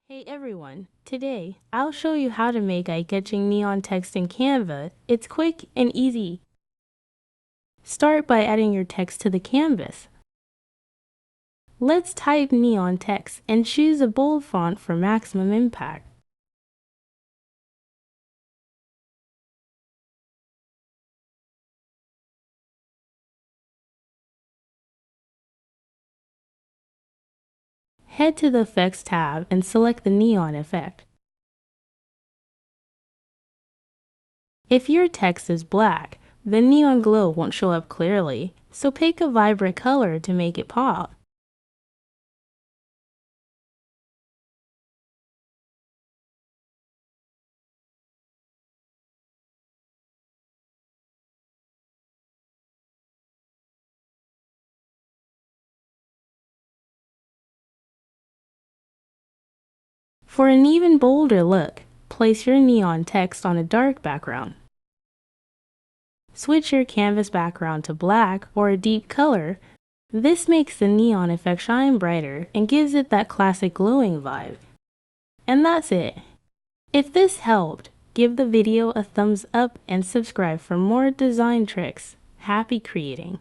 Hey everyone, today I'll show you how to make eye-catching neon text in Canva. It's quick and easy. Start by adding your text to the canvas. Let's type neon text and choose a bold font for maximum impact. Head to the Effects tab and select the neon effect. If your text is black, the neon glow won't show up clearly, so pick a vibrant color to make it pop. For an even bolder look, place your neon text on a dark background. Switch your canvas background to black or a deep color. This makes the neon effect shine brighter and gives it that classic glowing vibe. And that's it. If this helped, give the video a thumbs up and subscribe for more design tricks. Happy creating!